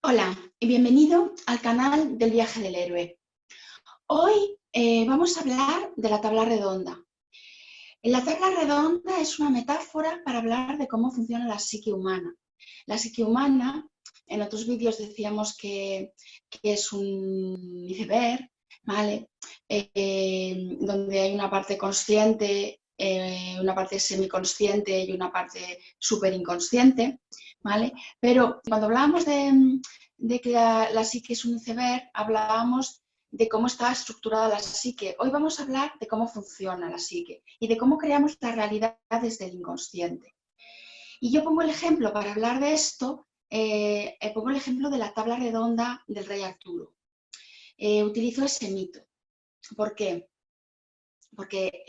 Hola y bienvenido al canal del Viaje del Héroe. Hoy vamos a hablar de la tabla redonda. La tabla redonda es una metáfora para hablar de cómo funciona la psique humana. La psique humana, en otros vídeos decíamos que es un iceberg, ¿vale? Donde hay una parte consciente, una parte semiconsciente y una parte súper inconsciente, ¿vale? Pero cuando hablábamos de que la psique es un iceberg, hablábamos de cómo está estructurada la psique. Hoy vamos a hablar de cómo funciona la psique y de cómo creamos la realidad desde el inconsciente. Y yo pongo el ejemplo, para hablar de esto, pongo el ejemplo de la tabla redonda del rey Arturo. Utilizo ese mito. ¿Por qué? Porque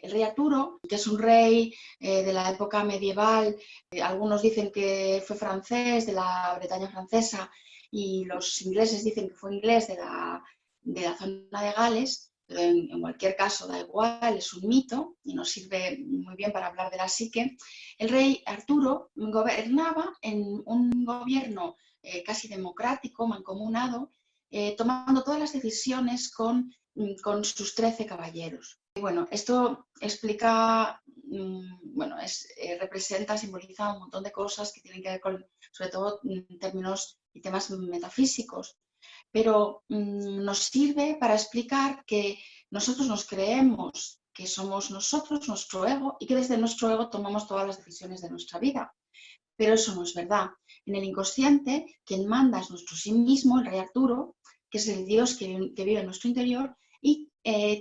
el rey Arturo, que es un rey de la época medieval, algunos dicen que fue francés, de la Bretaña francesa, y los ingleses dicen que fue inglés de la zona de Gales, pero en cualquier caso da igual, es un mito y nos sirve muy bien para hablar de la psique. El rey Arturo gobernaba en un gobierno casi democrático, mancomunado, tomando todas las decisiones con sus 13 caballeros. Y bueno, esto explica, bueno, representa, simboliza un montón de cosas que tienen que ver con, sobre todo, términos y temas metafísicos, pero nos sirve para explicar que nosotros nos creemos que somos nosotros, nuestro ego, y que desde nuestro ego tomamos todas las decisiones de nuestra vida. Pero eso no es verdad. En el inconsciente, quien manda es nuestro sí mismo, el rey Arturo, que es el Dios que vive en nuestro interior y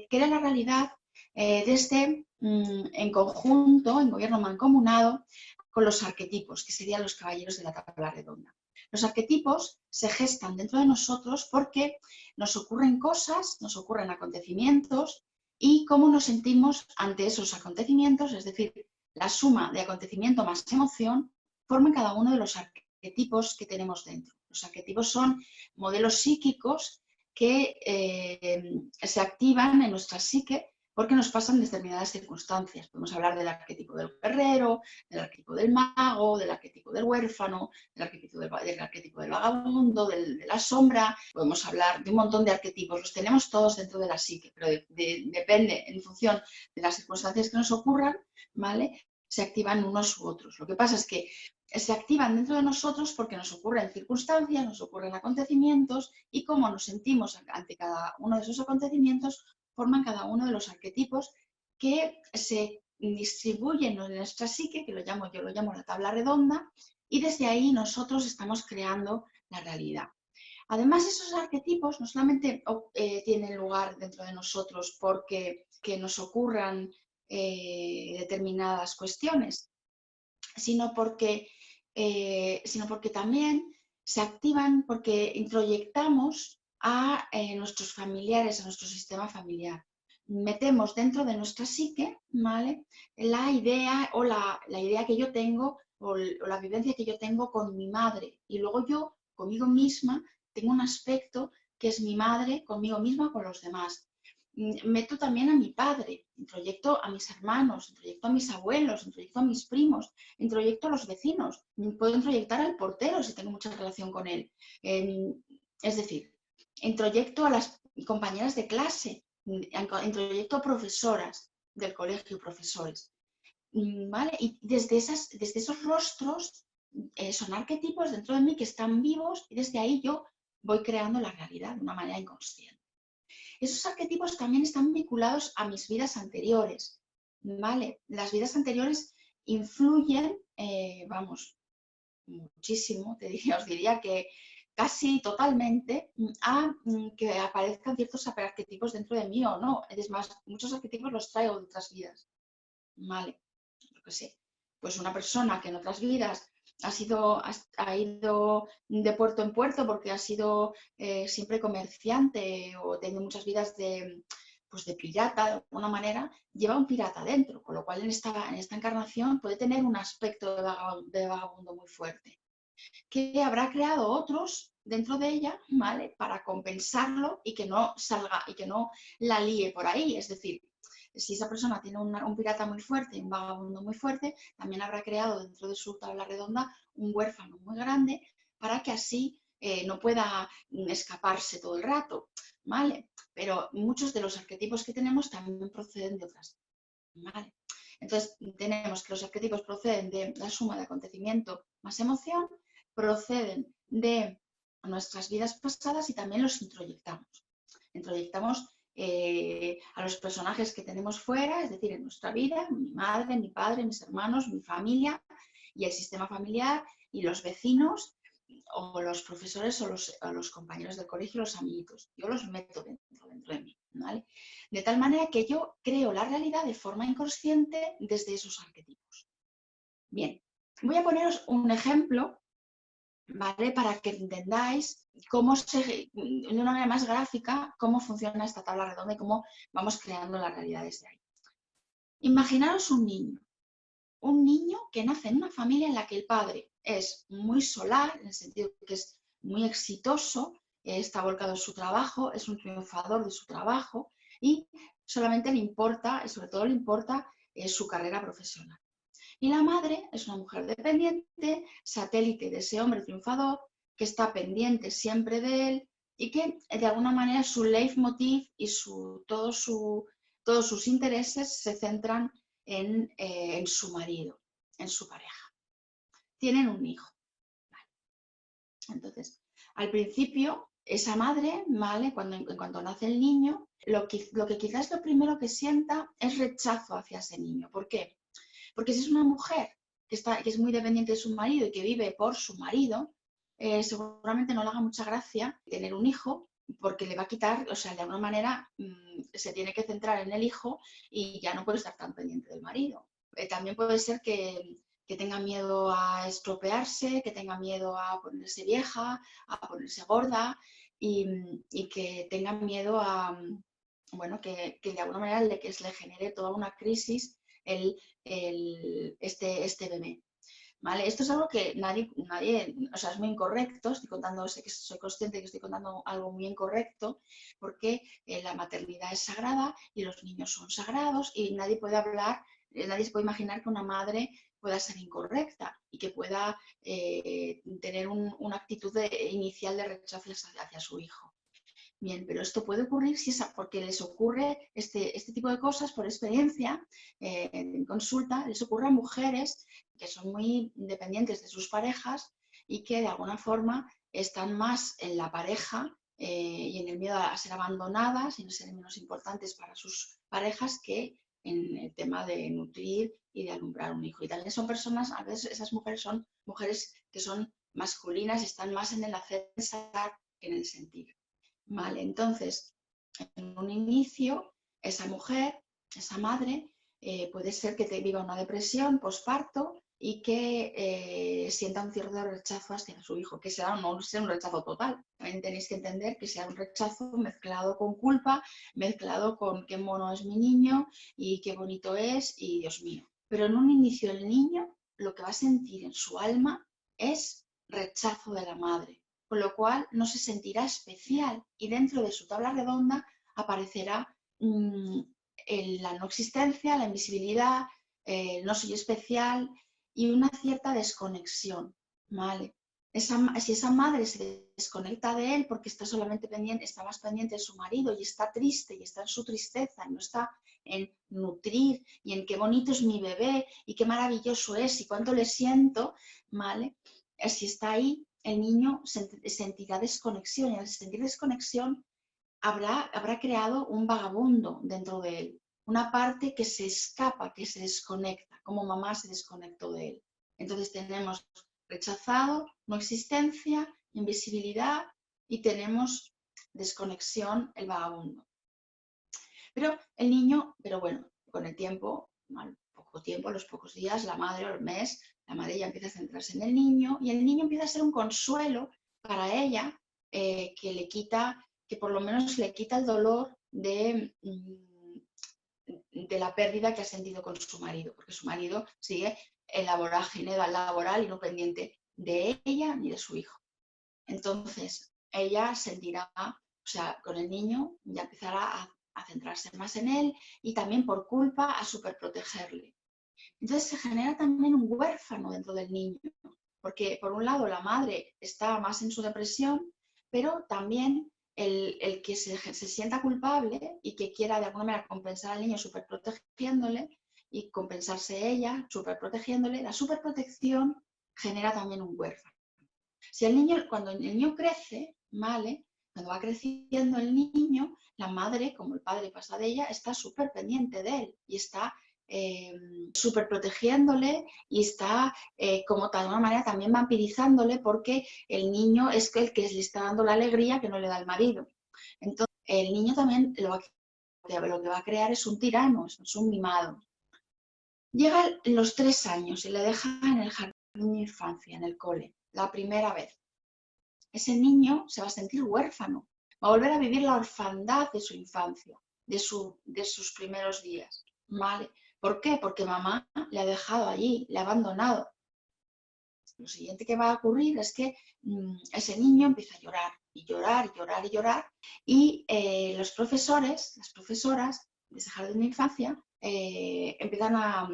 crea la realidad desde en conjunto, en gobierno mancomunado, con los arquetipos, que serían los caballeros de la tabla redonda. Los arquetipos se gestan dentro de nosotros porque nos ocurren cosas, nos ocurren acontecimientos y cómo nos sentimos ante esos acontecimientos, es decir, la suma de acontecimiento más emoción, forman cada uno de los arquetipos que tenemos dentro. Los arquetipos son modelos psíquicos que se activan en nuestra psique porque nos pasan determinadas circunstancias. Podemos hablar del arquetipo del guerrero, del arquetipo del mago, del arquetipo del huérfano, del arquetipo del vagabundo, de la sombra. Podemos hablar de un montón de arquetipos. Los tenemos todos dentro de la psique, pero depende en función de las circunstancias que nos ocurran, ¿vale? Se activan unos u otros. Lo que pasa es que se activan dentro de nosotros porque nos ocurren circunstancias, nos ocurren acontecimientos y cómo nos sentimos ante cada uno de esos acontecimientos forman cada uno de los arquetipos que se distribuyen en nuestra psique, que yo lo llamo la tabla redonda, y desde ahí nosotros estamos creando la realidad. Además, esos arquetipos no solamente tienen lugar dentro de nosotros porque que nos ocurran determinadas cuestiones, sino porque también se activan porque introyectamos a nuestros familiares, a nuestro sistema familiar. Metemos dentro de nuestra psique, ¿vale? La idea o la idea que yo tengo o la vivencia que yo tengo con mi madre. Y luego yo, conmigo misma, tengo un aspecto que es mi madre, conmigo misma, con los demás. Meto también a mi padre, introyecto a mis hermanos, introyecto a mis abuelos, introyecto a mis primos, introyecto a los vecinos, puedo introyectar al portero si tengo mucha relación con él. Es decir, introyecto a las compañeras de clase, introyecto a profesoras del colegio, profesores. ¿Vale? Y desde esos rostros son arquetipos dentro de mí que están vivos y desde ahí yo voy creando la realidad de una manera inconsciente. Esos arquetipos también están vinculados a mis vidas anteriores, ¿vale? Las vidas anteriores influyen, vamos, muchísimo, os diría que casi totalmente, a que aparezcan ciertos arquetipos dentro de mí o no. Es más, muchos arquetipos los traigo de otras vidas, ¿vale? Yo qué sé, pues una persona que en otras vidas ha ido de puerto en puerto porque ha sido siempre comerciante o tenido muchas vidas pues de pirata, de alguna manera, lleva un pirata dentro, con lo cual en esta encarnación puede tener un aspecto de vagabundo muy fuerte, que habrá creado otros dentro de ella, ¿vale? Para compensarlo y que no salga y que no la líe por ahí, es decir, si esa persona tiene un pirata muy fuerte y un vagabundo muy fuerte, también habrá creado dentro de su tabla redonda un huérfano muy grande para que así no pueda escaparse todo el rato, ¿vale? Pero muchos de los arquetipos que tenemos también proceden de otras, ¿vale? Entonces, tenemos que los arquetipos proceden de la suma de acontecimiento más emoción, proceden de nuestras vidas pasadas y también los introyectamos. Introyectamos a los personajes que tenemos fuera, es decir, en nuestra vida, mi madre, mi padre, mis hermanos, mi familia y el sistema familiar y los vecinos o los profesores o los compañeros del colegio, los amiguitos. Yo los meto dentro de mí, ¿vale? De tal manera que yo creo la realidad de forma inconsciente desde esos arquetipos. Bien, voy a poneros un ejemplo, ¿vale? Para que entendáis de una manera más gráfica, cómo funciona esta tabla redonda y cómo vamos creando la realidad desde ahí. Imaginaros un niño que nace en una familia en la que el padre es muy solar, en el sentido que es muy exitoso, está volcado en su trabajo, es un triunfador de su trabajo y solamente le importa, y sobre todo le importa, su carrera profesional. Y la madre es una mujer dependiente, satélite de ese hombre triunfador, que está pendiente siempre de él y que de alguna manera su leitmotiv y todos sus intereses se centran en su marido, en su pareja. Tienen un hijo. Vale. Entonces, al principio, esa madre, ¿vale? En cuanto nace el niño, lo que quizás lo primero que sienta es rechazo hacia ese niño. ¿Por qué? Porque si es una mujer que es muy dependiente de su marido y que vive por su marido, seguramente no le haga mucha gracia tener un hijo porque le va a quitar, o sea, de alguna manera se tiene que centrar en el hijo y ya no puede estar tan pendiente del marido. También puede ser que tenga miedo a estropearse, que tenga miedo a ponerse vieja, a ponerse gorda y que tenga miedo a, bueno, que de alguna manera le genere toda una crisis este bebé. ¿Vale? Esto es algo que nadie, o sea, es muy incorrecto, sé que soy consciente de que estoy contando algo muy incorrecto, porque la maternidad es sagrada y los niños son sagrados y nadie puede hablar, nadie se puede imaginar que una madre pueda ser incorrecta y que pueda tener una actitud inicial de rechazo hacia su hijo. Bien, pero esto puede ocurrir porque les ocurre este tipo de cosas por experiencia, en consulta, les ocurre a mujeres que son muy dependientes de sus parejas y que de alguna forma están más en la pareja y en el miedo a ser abandonadas y no ser menos importantes para sus parejas que en el tema de nutrir y de alumbrar un hijo. Y también son personas, a veces esas mujeres son mujeres que son masculinas, están más en el hacer que en el sentir. Vale, entonces, en un inicio, esa mujer, esa madre, puede ser que viva una depresión posparto y que sienta un cierto rechazo hacia su hijo, que no sea un rechazo total. También tenéis que entender que sea un rechazo mezclado con culpa, mezclado con qué mono es mi niño y qué bonito es y Dios mío. Pero en un inicio el niño lo que va a sentir en su alma es rechazo de la madre, con lo cual no se sentirá especial y dentro de su tabla redonda aparecerá la no existencia, la invisibilidad, no soy especial y una cierta desconexión, ¿vale? Si esa madre se desconecta de él porque está solamente pendiente, está más pendiente de su marido y está triste y está en su tristeza y no está en nutrir y en qué bonito es mi bebé y qué maravilloso es y cuánto le siento, ¿vale? Si está ahí, el niño sentirá desconexión y al sentir desconexión habrá creado un vagabundo dentro de él, una parte que se escapa, que se desconecta, como mamá se desconectó de él. Entonces tenemos rechazado, no existencia, invisibilidad y tenemos desconexión, el vagabundo. Pero el niño, pero bueno, con el tiempo, al poco tiempo, a los pocos días, la madre o el mes, la madre ya empieza a centrarse en el niño y el niño empieza a ser un consuelo para ella que por lo menos le quita el dolor de la pérdida que ha sentido con su marido, porque su marido sigue en la vorágine laboral y no pendiente de ella ni de su hijo. Entonces, ella sentirá, o sea, con el niño ya empezará a centrarse más en él y también por culpa a superprotegerle. Entonces se genera también un huérfano dentro del niño, porque por un lado la madre está más en su depresión, pero también el que se sienta culpable y que quiera de alguna manera compensar al niño superprotegiéndole y compensarse ella superprotegiéndole, la superprotección genera también un huérfano. Si el niño, cuando el niño crece, ¿vale? Cuando va creciendo el niño, la madre, como el padre pasa de ella, está súper pendiente de él y está súper protegiéndole y está como de alguna manera también vampirizándole porque el niño es el que le está dando la alegría que no le da el marido. Entonces, el niño también lo que va a crear es un tirano, es un mimado. Llega los 3 años y le deja en el jardín de infancia, en el cole, la primera vez. Ese niño se va a sentir huérfano, va a volver a vivir la orfandad de su infancia, de sus primeros días, ¿vale? ¿Por qué? Porque mamá le ha dejado allí, le ha abandonado. Lo siguiente que va a ocurrir es que ese niño empieza a llorar, y llorar, y llorar, y llorar, y los profesores, las profesoras de ese jardín de infancia empiezan a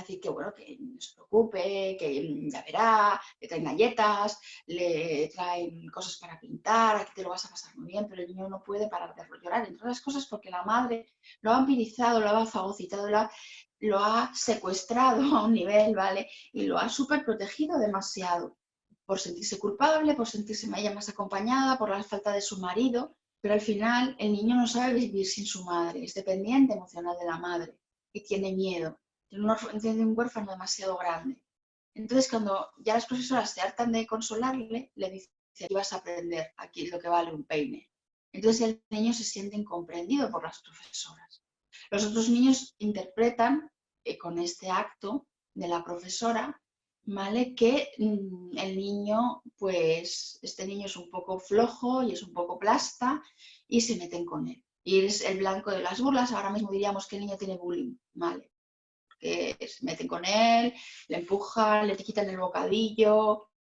decir que bueno, que no se preocupe, que ya verá, le traen galletas, le traen cosas para pintar, aquí te lo vas a pasar muy bien, pero el niño no puede parar de llorar, entre otras cosas porque la madre lo ha vampirizado, lo ha fagocitado, lo ha secuestrado a un nivel, ¿vale? Y lo ha súper protegido demasiado, por sentirse culpable, por sentirse ella más acompañada, por la falta de su marido, pero al final el niño no sabe vivir sin su madre, es dependiente emocional de la madre y tiene miedo. Tiene un huérfano demasiado grande. Entonces, cuando ya las profesoras se hartan de consolarle, le dicen, aquí vas a aprender, aquí es lo que vale un peine. Entonces el niño se siente incomprendido por las profesoras. Los otros niños interpretan con este acto de la profesora, ¿vale? Que el niño, pues, este niño es un poco flojo y es un poco plasta y se meten con él. Y es el blanco de las burlas. Ahora mismo diríamos que el niño tiene bullying, ¿vale? Que se meten con él, le empujan, le quitan el bocadillo,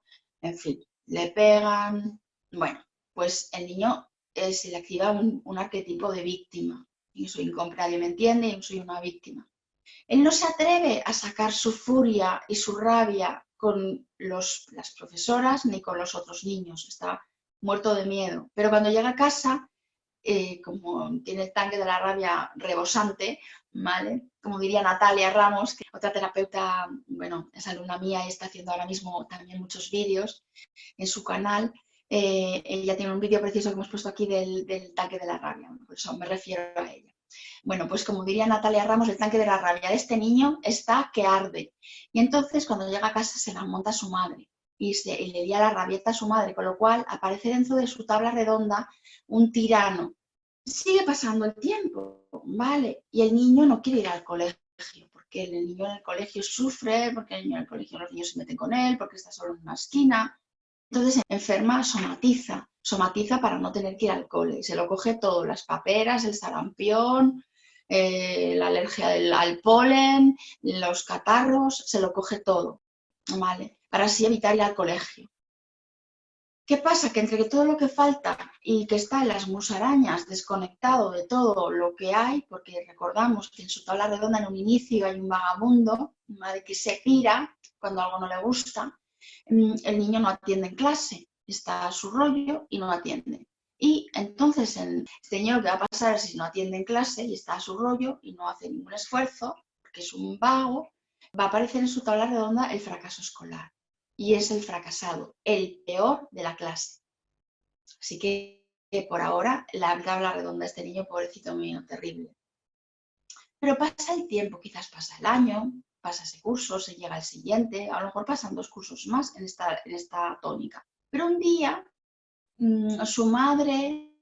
en fin, le pegan. Bueno, pues el niño se le activa un arquetipo de víctima. Yo soy incomprendida, me entiende, yo soy una víctima. Él no se atreve a sacar su furia y su rabia con las profesoras ni con los otros niños, está muerto de miedo. Pero cuando llega a casa, como tiene el tanque de la rabia rebosante, ¿vale? Como diría Natalia Ramos, que otra terapeuta, bueno, es alumna mía y está haciendo ahora mismo también muchos vídeos en su canal. Ella tiene un vídeo precioso que hemos puesto aquí del tanque de la rabia, por eso me refiero a ella. Bueno, pues como diría Natalia Ramos, el tanque de la rabia de este niño está que arde. Y entonces cuando llega a casa se la monta a su madre y le lía la rabieta a su madre, con lo cual aparece dentro de su tabla redonda un tirano. Sigue pasando el tiempo, ¿vale? Y el niño no quiere ir al colegio, porque el niño en el colegio sufre, porque el niño en el colegio los niños se meten con él, porque está solo en una esquina. Entonces enferma, somatiza para no tener que ir al cole. Y se lo coge todo, las paperas, el sarampión, la alergia al polen, los catarros, se lo coge todo, ¿vale? Para así evitar ir al colegio. ¿Qué pasa? Que entre todo lo que falta y que está en las musarañas desconectado de todo lo que hay, porque recordamos que en su tabla redonda en un inicio hay un vagabundo, ¿vale? Que se pira cuando algo no le gusta, el niño no atiende en clase, está a su rollo y no atiende. Y entonces el señor, ¿qué va a pasar si no atiende en clase y está a su rollo y no hace ningún esfuerzo, porque es un vago? Va a aparecer en su tabla redonda el fracaso escolar. Y es el fracasado, el peor de la clase. Así que por ahora la tabla redonda de este niño, pobrecito mío, terrible. Pero pasa el tiempo, quizás pasa el año, pasa ese curso, se llega al siguiente, a lo mejor pasan 2 cursos más en esta tónica. Pero un día su madre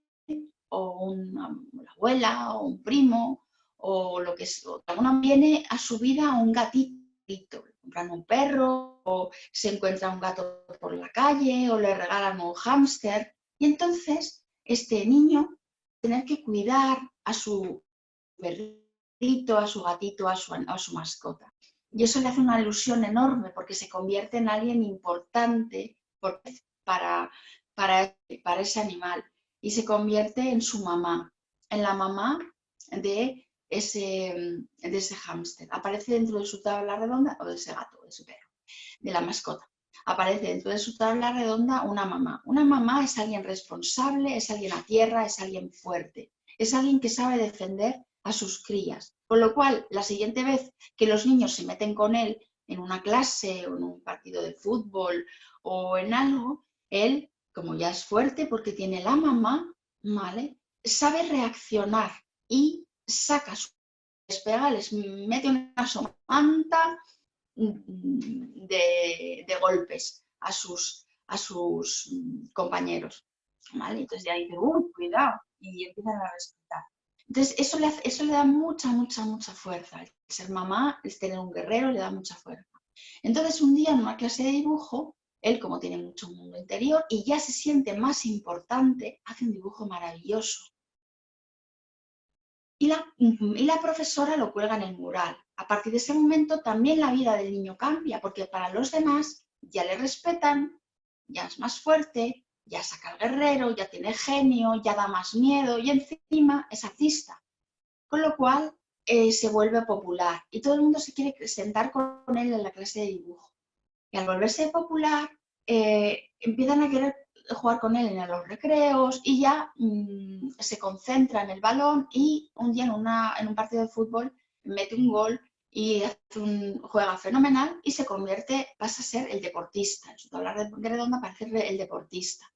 o una abuela o un primo o lo que es, alguna viene a su vida un gatito, compran un perro o se encuentra un gato por la calle o le regalan un hámster y entonces este niño tener que cuidar a su perrito, a su gatito, a su mascota. Y eso le hace una ilusión enorme porque se convierte en alguien importante para, para ese animal y se convierte en su mamá, en la mamá de ese hámster. Aparece dentro de su tabla redonda o de ese gato, de ese perro. de la mascota. Aparece dentro de su tabla redonda una mamá. Una mamá es alguien responsable, es alguien a tierra, es alguien fuerte, es alguien que sabe defender a sus crías. Con lo cual, la siguiente vez que los niños se meten con él en una clase o en un partido de fútbol o en algo, él, como ya es fuerte porque tiene la mamá, ¿vale?, sabe reaccionar y saca sus despega, les mete una somanta de golpes a sus compañeros, ¿vale? Entonces ya dicen, uy, cuidado, y empiezan a respetar. Entonces eso le da mucha, mucha, mucha fuerza. El ser mamá, el tener un guerrero, le da mucha fuerza. Entonces un día en una clase de dibujo, él como tiene mucho mundo interior y ya se siente más importante, hace un dibujo maravilloso. Y la profesora lo cuelga en el mural. A partir de ese momento también la vida del niño cambia, porque para los demás ya le respetan, ya es más fuerte, ya saca el guerrero, ya tiene genio, ya da más miedo y encima es artista. Con lo cual se vuelve popular y todo el mundo se quiere sentar con él en la clase de dibujo. Y al volverse popular, empiezan a querer jugar con él en los recreos y ya se concentra en el balón y un día en un partido de fútbol mete un gol y juega fenomenal y se convierte, pasa a ser el deportista. En su tabla redonda aparece el deportista.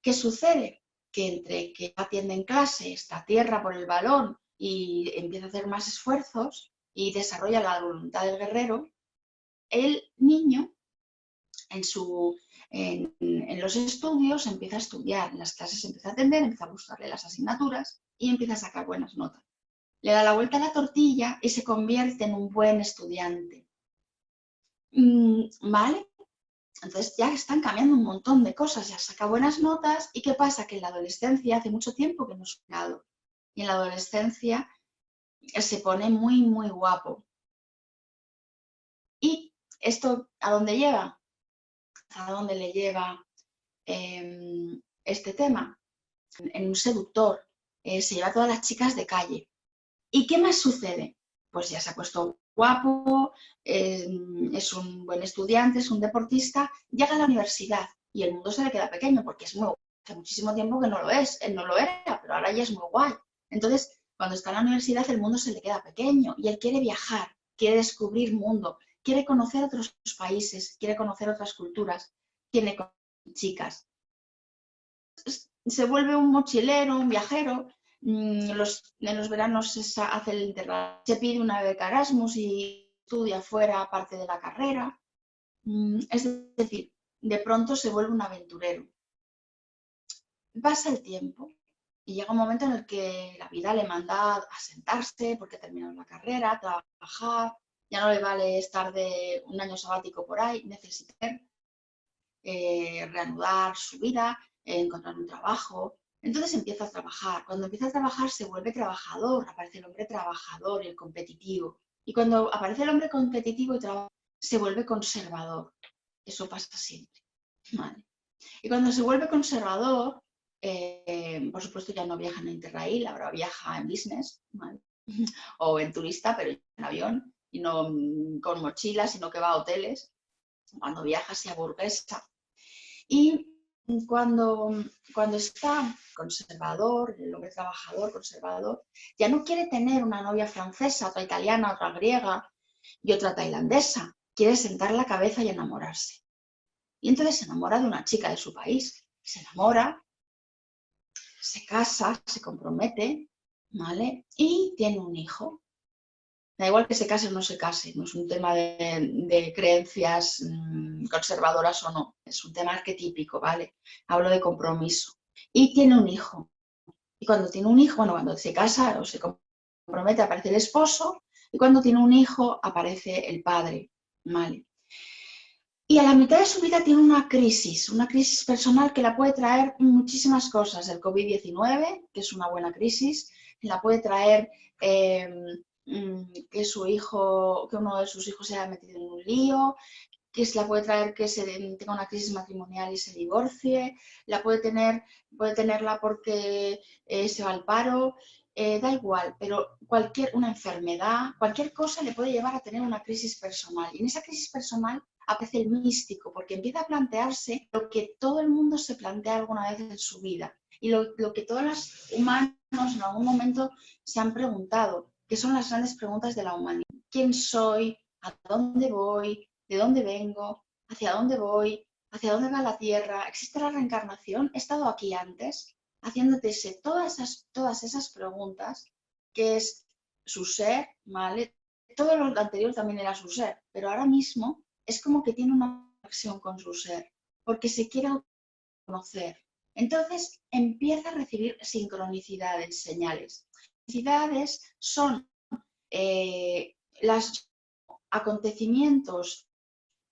¿Qué sucede? Que entre que atiende en clase, está a tierra por el balón y empieza a hacer más esfuerzos y desarrolla la voluntad del guerrero, el niño en los estudios empieza a estudiar, en las clases empieza a atender, empieza a gustarle las asignaturas y empieza a sacar buenas notas. Le da la vuelta a la tortilla y se convierte en un buen estudiante. ¿Vale? Entonces ya están cambiando un montón de cosas, ya saca buenas notas y ¿qué pasa? Que en la adolescencia hace mucho tiempo que no es jugado y en la adolescencia se pone muy, muy guapo. ¿Y esto a dónde lleva? ¿A dónde le lleva este tema? En un seductor, se lleva a todas las chicas de calle. ¿Y qué más sucede? Pues ya se ha puesto guapo, es un buen estudiante, es un deportista, llega a la universidad y el mundo se le queda pequeño porque es muy guay. Hace muchísimo tiempo que no lo es, él no lo era, pero ahora ya es muy guay. Entonces, cuando está en la universidad el mundo se le queda pequeño y él quiere viajar, quiere descubrir mundo, quiere conocer otros países, quiere conocer otras culturas, quiere conocer chicas. Se vuelve un mochilero, un viajero. En los veranos hace el intercambio, se pide una beca Erasmus y estudia fuera aparte de la carrera. Es decir, de pronto se vuelve un aventurero. Pasa el tiempo y llega un momento en el que la vida le manda a sentarse porque ha terminado la carrera, a trabajar, ya no le vale estar de un año sabático por ahí, necesita reanudar su vida, encontrar un trabajo. Entonces empieza a trabajar. Cuando empieza a trabajar se vuelve trabajador, aparece el hombre trabajador, el competitivo. Y cuando aparece el hombre competitivo y trabaja, se vuelve conservador. Eso pasa siempre. ¿Vale? Y cuando se vuelve conservador, por supuesto ya no viaja en Interrail, ahora viaja en business, ¿vale? O en turista, pero en avión, y no con mochila, sino que va a hoteles. Cuando viaja se aburguesa. Y cuando está conservador, el hombre trabajador, conservador, ya no quiere tener una novia francesa, otra italiana, otra griega y otra tailandesa. Quiere sentar la cabeza y enamorarse. Y entonces se enamora de una chica de su país. Se enamora, se casa, se compromete, ¿vale? Y tiene un hijo. Da igual que se case o no se case, no es un tema de creencias conservadoras o no, es un tema arquetípico, ¿vale? Hablo de compromiso. Y tiene un hijo. Y cuando tiene un hijo, bueno, cuando se casa o se compromete aparece el esposo y cuando tiene un hijo aparece el padre, ¿vale? Y a la mitad de su vida tiene una crisis personal que la puede traer muchísimas cosas. El COVID-19, que es una buena crisis, la puede traer que uno de sus hijos se haya metido en un lío, que la puede traer que tenga una crisis matrimonial y se divorcie, puede tenerla porque se va al paro, da igual, pero una enfermedad, cualquier cosa le puede llevar a tener una crisis personal. Y en esa crisis personal aparece el místico, porque empieza a plantearse lo que todo el mundo se plantea alguna vez en su vida y lo que todos los humanos en algún momento se han preguntado, que son las grandes preguntas de la humanidad. ¿Quién soy? ¿A dónde voy? ¿De dónde vengo? ¿Hacia dónde voy? ¿Hacia dónde va la Tierra? ¿Existe la reencarnación? ¿He estado aquí antes? Haciéndote todas esas preguntas, que es su ser, ¿vale? Todo lo anterior también era su ser, pero ahora mismo es como que tiene una conexión con su ser, porque se quiere conocer. Entonces empieza a recibir sincronicidades, señales. Sincronicidades son los acontecimientos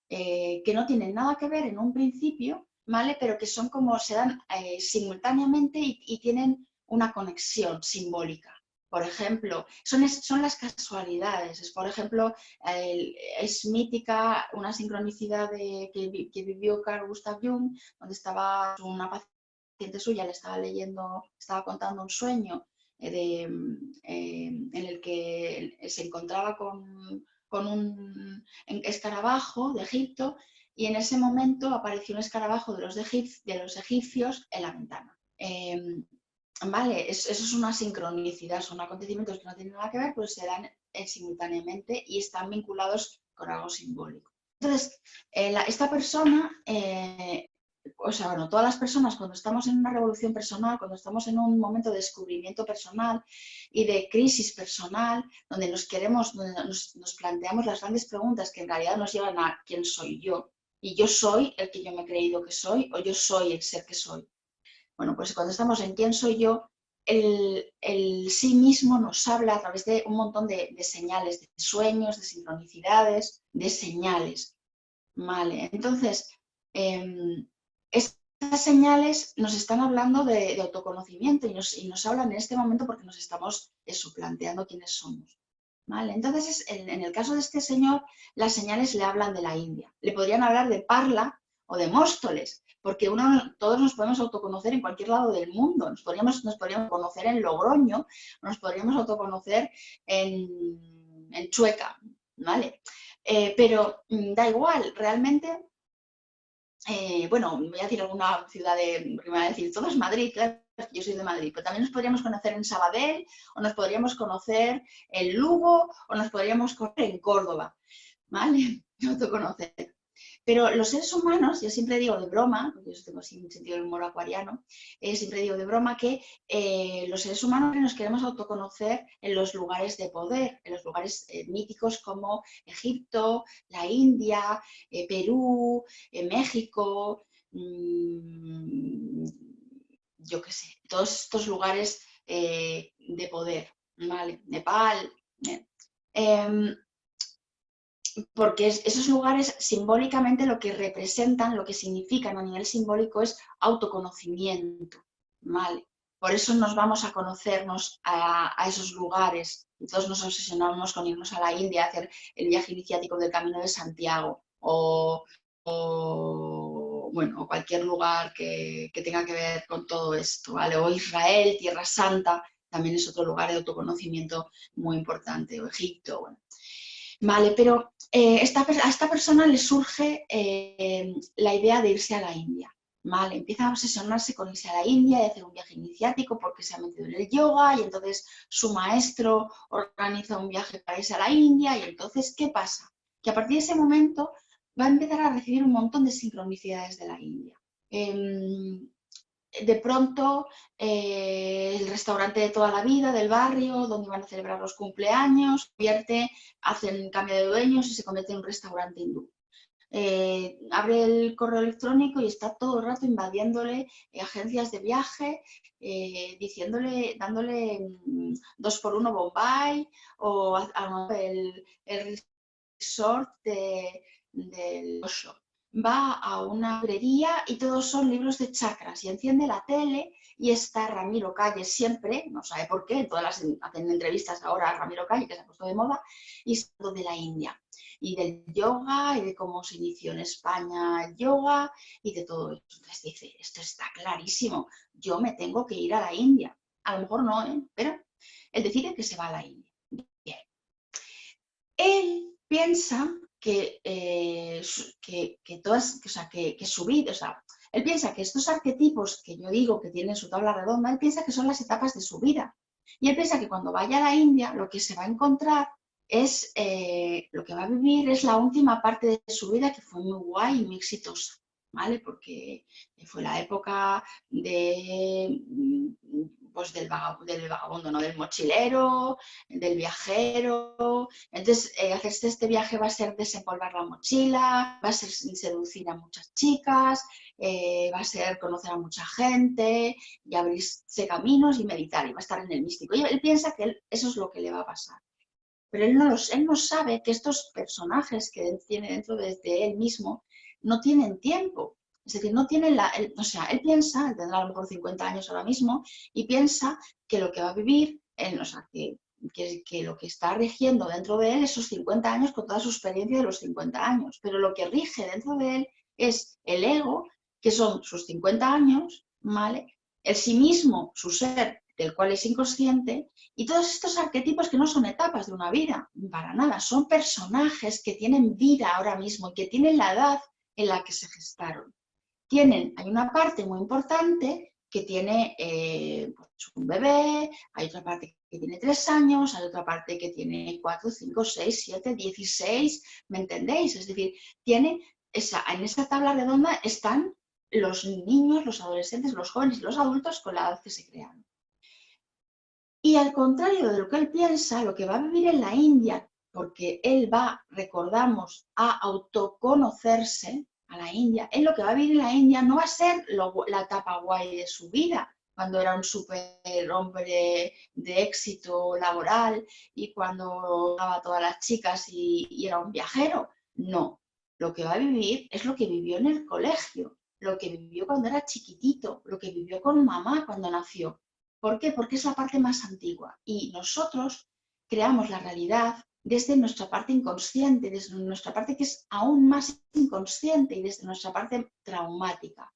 que no tienen nada que ver en un principio, ¿vale? Pero que son como, se dan simultáneamente y tienen una conexión simbólica. Por ejemplo, son las casualidades. Por ejemplo, es mítica una sincronicidad que vivió Carl Gustav Jung, donde estaba una paciente suya, le estaba leyendo, estaba contando un sueño en el que se encontraba con un escarabajo de Egipto y en ese momento apareció un escarabajo de los egipcios en la ventana. Vale, eso es una sincronicidad, son acontecimientos que no tienen nada que ver, pero se dan simultáneamente y están vinculados con algo simbólico. Entonces, esta persona, o sea, bueno, todas las personas cuando estamos en una revolución personal, cuando estamos en un momento de descubrimiento personal y de crisis personal, donde nos planteamos las grandes preguntas que en realidad nos llevan a quién soy yo, y yo soy el que yo me he creído que soy, o yo soy el ser que soy. Bueno, pues cuando estamos en quién soy yo, el sí mismo nos habla a través de un montón de señales, de sueños, de sincronicidades, de señales. Vale, entonces, estas señales nos están hablando de autoconocimiento y nos hablan en este momento porque nos estamos planteando quiénes somos. ¿Vale? Entonces, en el caso de este señor, las señales le hablan de la India. Le podrían hablar de Parla o de Móstoles, porque todos nos podemos autoconocer en cualquier lado del mundo. Nos podríamos conocer en Logroño, nos podríamos autoconocer en Chueca, ¿vale? Pero da igual, realmente, bueno, voy a decir alguna ciudad porque me va a decir, todo es Madrid, claro, yo soy de Madrid, pero también nos podríamos conocer en Sabadell, o nos podríamos conocer en Lugo, o nos podríamos conocer en Córdoba, ¿vale? Autoconocer. Pero los seres humanos, yo siempre digo de broma, porque yo tengo así un sentido del humor acuariano, siempre digo de broma que los seres humanos nos queremos autoconocer en los lugares de poder, en los lugares míticos como Egipto, la India, Perú, México, yo qué sé, todos estos lugares de poder, ¿vale? Nepal. Porque esos lugares simbólicamente lo que representan, lo que significan a nivel simbólico es autoconocimiento, ¿vale? Por eso nos vamos a conocernos a esos lugares y todos nos obsesionamos con irnos a la India a hacer el viaje iniciático del Camino de Santiago bueno, o cualquier lugar que tenga que ver con todo esto, ¿vale? O Israel, Tierra Santa, también es otro lugar de autoconocimiento muy importante, o Egipto, bueno. Vale, pero a esta persona le surge la idea de irse a la India, ¿vale? Empieza a obsesionarse con irse a la India y hacer un viaje iniciático porque se ha metido en el yoga y entonces su maestro organiza un viaje para irse a la India y entonces, ¿qué pasa? Que a partir de ese momento va a empezar a recibir un montón de sincronicidades de la India. De pronto el restaurante de toda la vida del barrio, donde iban a celebrar los cumpleaños, hacen cambio de dueños y se convierte en un restaurante hindú. Abre el correo electrónico y está todo el rato invadiéndole agencias de viaje, dándole 2x1 Bombay o el resort del Osho. Va a una librería y todos son libros de chakras y enciende la tele y está Ramiro Calle siempre, no sabe por qué, hacen entrevistas ahora a Ramiro Calle, que se ha puesto de moda, y está de la India y del yoga y de cómo se inició en España el yoga y de todo eso. Entonces dice, esto está clarísimo, yo me tengo que ir a la India. A lo mejor no, pero Él decide que se va a la India. Bien. Él piensa que su vida, o sea, él piensa que estos arquetipos que yo digo que tienen su tabla redonda, él piensa que son las etapas de su vida. Y él piensa que cuando vaya a la India, lo que se va a encontrar es, lo que va a vivir es la última parte de su vida que fue muy guay y muy exitosa, ¿vale? Porque fue la época de, pues del vagabundo, ¿no? Del mochilero, del viajero. Entonces, hacerse este viaje va a ser desempolvar la mochila, va a ser seducir a muchas chicas, va a ser conocer a mucha gente y abrirse caminos y meditar y va a estar en el místico. Y él piensa que eso es lo que le va a pasar. Pero él no sabe que estos personajes que él tiene dentro de él mismo no tienen tiempo. Es decir, no tienen o sea, él piensa, él tendrá a lo mejor 50 años ahora mismo, y piensa que lo que va a vivir, o sea, que lo que está rigiendo dentro de él es esos 50 años con toda su experiencia de los 50 años. Pero lo que rige dentro de él es el ego, que son sus 50 años, ¿vale? El sí mismo, su ser, del cual es inconsciente, y todos estos arquetipos que no son etapas de una vida, para nada, son personajes que tienen vida ahora mismo y que tienen la edad en la que se gestaron. Hay una parte muy importante que tiene pues un bebé, hay otra parte que tiene 3 años, hay otra parte que tiene 4, 5, 6, 7, 16, ¿me entendéis? Es decir, en esa tabla redonda están los niños, los adolescentes, los jóvenes y los adultos con la edad que se crearon. Y al contrario de lo que él piensa, lo que va a vivir en la India, porque él va, recordamos, a autoconocerse a la India, él lo que va a vivir en la India no va a ser la etapa guay de su vida, cuando era un super hombre de éxito laboral y cuando amaba a todas las chicas y era un viajero. No, lo que va a vivir es lo que vivió en el colegio, lo que vivió cuando era chiquitito, lo que vivió con mamá cuando nació. ¿Por qué? Porque es la parte más antigua y nosotros creamos la realidad desde nuestra parte inconsciente, desde nuestra parte que es aún más inconsciente y desde nuestra parte traumática.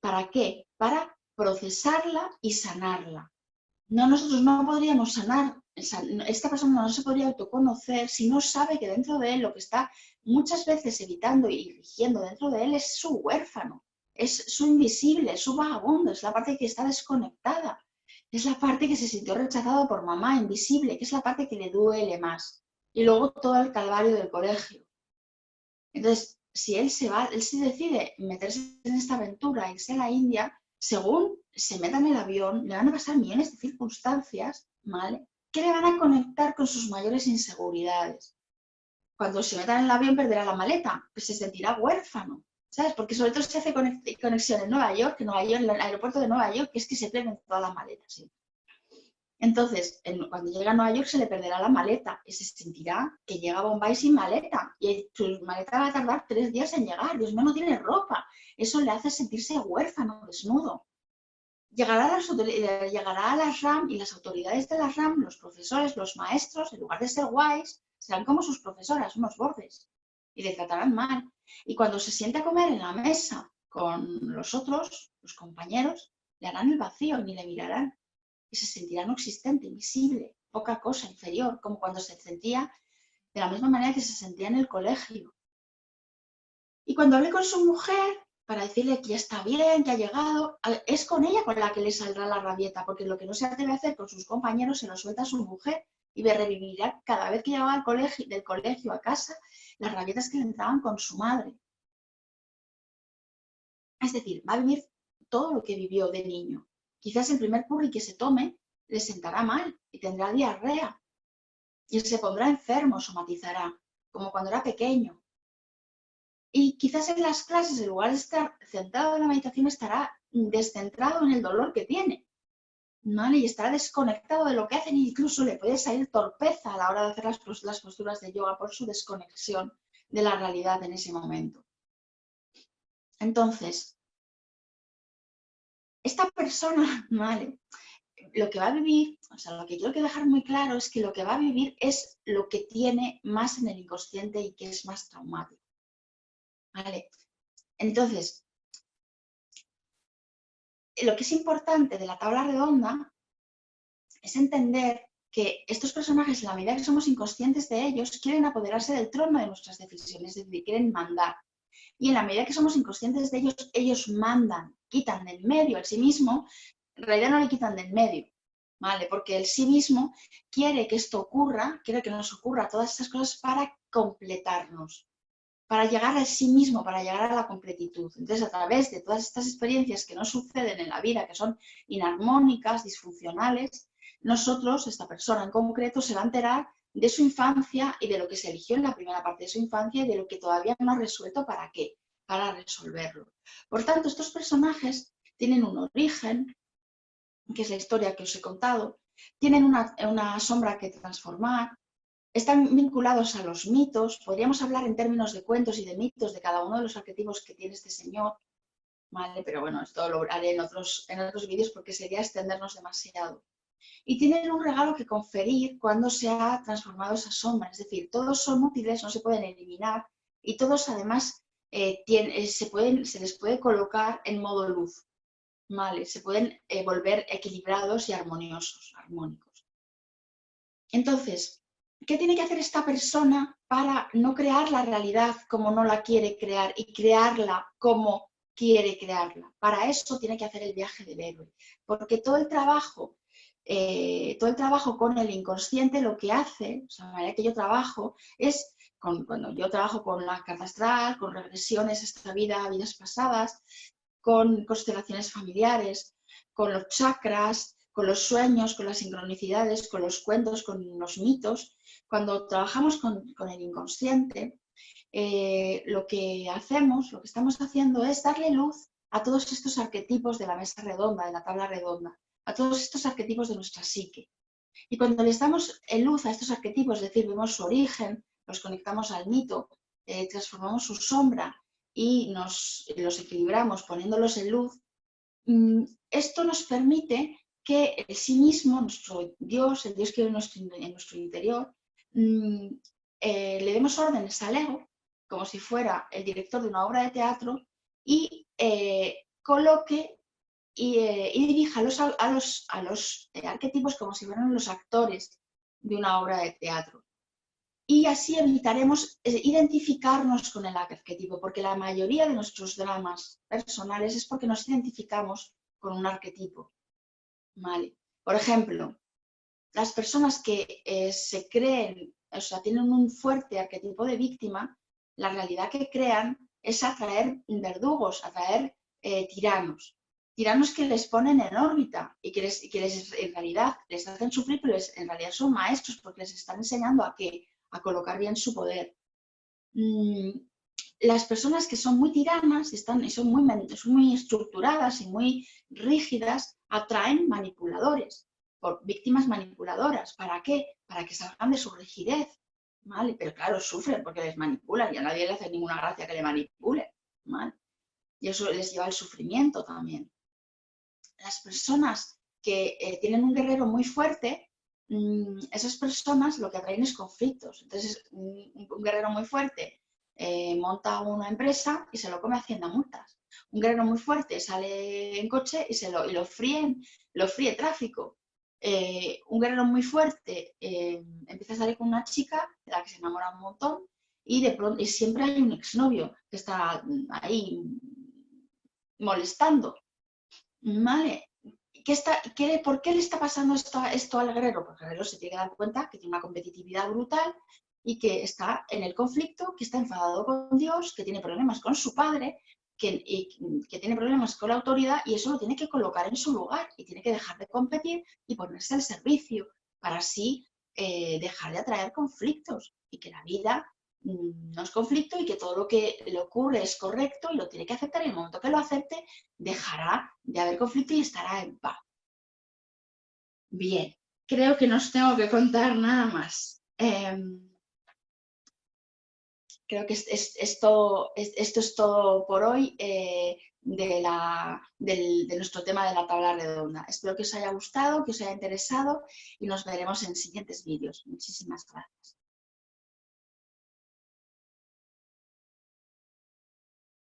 ¿Para qué? Para procesarla y sanarla. No, nosotros no podríamos sanar, esta persona no se podría autoconocer si no sabe que dentro de él lo que está muchas veces evitando y rigiendo dentro de él es su huérfano, es su invisible, es su vagabundo, es la parte que está desconectada. Es la parte que se sintió rechazada por mamá, invisible, que es la parte que le duele más. Y luego todo el calvario del colegio. Entonces, si él se decide meterse en esta aventura, irse a la India, según se meta en el avión, le van a pasar millones de circunstancias, ¿vale? Que le van a conectar con sus mayores inseguridades. Cuando se meta en el avión perderá la maleta, pues se sentirá huérfano, ¿sabes? Porque sobre todo se hace conexión en Nueva York, en el aeropuerto de Nueva York, que es que se pierden todas las maletas, ¿sí? Entonces, cuando llega a Nueva York se le perderá la maleta y se sentirá que llega a Bombay sin maleta y su maleta va a tardar 3 días en llegar. Dios mío, no tiene ropa. Eso le hace sentirse huérfano, desnudo. Llegará a las RAM y las autoridades de las RAM, los profesores, los maestros, en lugar de ser guays, serán como sus profesoras, unos bordes, y le tratarán mal. Y cuando se siente a comer en la mesa con los otros, los compañeros, le harán el vacío y ni le mirarán y se sentirá no existente, invisible, poca cosa, inferior, como cuando se sentía de la misma manera que se sentía en el colegio. Y cuando hable con su mujer, para decirle que ya está bien, que ha llegado, es con ella con la que le saldrá la rabieta, porque lo que no se atreve a hacer con sus compañeros se lo suelta a su mujer y revivirá cada vez que llegaba del colegio a casa las rabietas que le entraban con su madre. Es decir, va a vivir todo lo que vivió de niño. Quizás el primer curry que se tome le sentará mal y tendrá diarrea y se pondrá enfermo, somatizará, como cuando era pequeño. Y quizás en las clases, en lugar de estar centrado en la meditación, estará descentrado en el dolor que tiene, ¿vale? Y estará desconectado de lo que hacen e incluso le puede salir torpeza a la hora de hacer las posturas de yoga por su desconexión de la realidad en ese momento. Entonces, esta persona, ¿vale? Lo que va a vivir, o sea, lo que quiero que dejar muy claro es que lo que va a vivir es lo que tiene más en el inconsciente y que es más traumático. ¿Vale? Entonces, lo que es importante de la tabla redonda es entender que estos personajes, en la medida que somos inconscientes de ellos, quieren apoderarse del trono de nuestras decisiones, es decir, quieren mandar. Y en la medida que somos inconscientes de ellos, ellos mandan, quitan del medio al sí mismo, en realidad no le quitan del medio, ¿vale? Porque el sí mismo quiere que esto ocurra, quiere que nos ocurra todas estas cosas para completarnos, para llegar al sí mismo, para llegar a la completitud. Entonces, a través de todas estas experiencias que nos suceden en la vida, que son inarmónicas, disfuncionales, nosotros, esta persona en concreto, se va a enterar de su infancia y de lo que se eligió en la primera parte de su infancia y de lo que todavía no ha resuelto. ¿Para qué? Para resolverlo. Por tanto, estos personajes tienen un origen, que es la historia que os he contado, tienen una sombra que transformar, están vinculados a los mitos. Podríamos hablar en términos de cuentos y de mitos de cada uno de los arquetipos que tiene este señor, ¿vale? Pero bueno, esto lo haré en otros vídeos porque sería extendernos demasiado. Y tienen un regalo que conferir cuando se ha transformado esa sombra, es decir, todos son útiles, no se pueden eliminar y todos además se les puede colocar en modo luz, ¿vale? Se pueden volver equilibrados y armoniosos, armónicos. Entonces, ¿qué tiene que hacer esta persona para no crear la realidad como no la quiere crear y crearla como quiere crearla? Para eso tiene que hacer el viaje del héroe, porque todo el trabajo con el inconsciente lo que hace, o sea, la manera que yo trabajo, es cuando yo trabajo con la carta astral, con regresiones a esta vida, a vidas pasadas, con constelaciones familiares, con los chakras, con los sueños, con las sincronicidades, con los cuentos, con los mitos. Cuando trabajamos con el inconsciente, lo que hacemos, lo que estamos haciendo es darle luz a todos estos arquetipos de la mesa redonda, de la tabla redonda, a todos estos arquetipos de nuestra psique. Y cuando les damos luz a estos arquetipos, es decir, vemos su origen, los conectamos al mito, transformamos su sombra y los equilibramos poniéndolos en luz, esto nos permite que el sí mismo, nuestro Dios, el Dios que vive en nuestro interior, le demos órdenes al ego, como si fuera el director de una obra de teatro, y coloque y dirija a los arquetipos como si fueran los actores de una obra de teatro. Y así evitaremos identificarnos con el arquetipo, porque la mayoría de nuestros dramas personales es porque nos identificamos con un arquetipo. ¿Vale? Por ejemplo, las personas que se creen, o sea, tienen un fuerte arquetipo de víctima, la realidad que crean es atraer verdugos, atraer tiranos. Tiranos que les ponen en órbita y que en realidad les hacen sufrir, pero en realidad son maestros porque les están enseñando a colocar bien su poder. Las personas que son muy tiranas y son muy estructuradas y muy rígidas atraen manipuladores, víctimas manipuladoras. ¿Para qué? Para que salgan de su rigidez, ¿vale? Pero claro, sufren porque les manipulan y a nadie le hace ninguna gracia que le manipulen, ¿vale? Y eso les lleva al sufrimiento también. Las personas que tienen un guerrero muy fuerte, esas personas lo que atraen es conflictos. Entonces, un guerrero muy fuerte monta una empresa y se lo come haciendo multas. Un guerrero muy fuerte sale en coche y lo fríe tráfico. Un guerrero muy fuerte empieza a salir con una chica de la que se enamora un montón y de pronto y siempre hay un exnovio que está ahí molestando. ¿Vale? ¿Por qué le está pasando esto al guerrero? Porque el guerrero se tiene que dar cuenta que tiene una competitividad brutal y que está en el conflicto, que está enfadado con Dios, que tiene problemas con su padre, que tiene problemas con la autoridad y eso lo tiene que colocar en su lugar y tiene que dejar de competir y ponerse al servicio para así dejar de atraer conflictos y que la vida no es conflicto y que todo lo que le ocurre es correcto y lo tiene que aceptar y en el momento que lo acepte dejará de haber conflicto y estará en paz. Bien, creo que no os tengo que contar nada más. Creo que esto es todo por hoy de nuestro tema de la tabla redonda. Espero que os haya gustado, que os haya interesado y nos veremos en siguientes vídeos. Muchísimas gracias.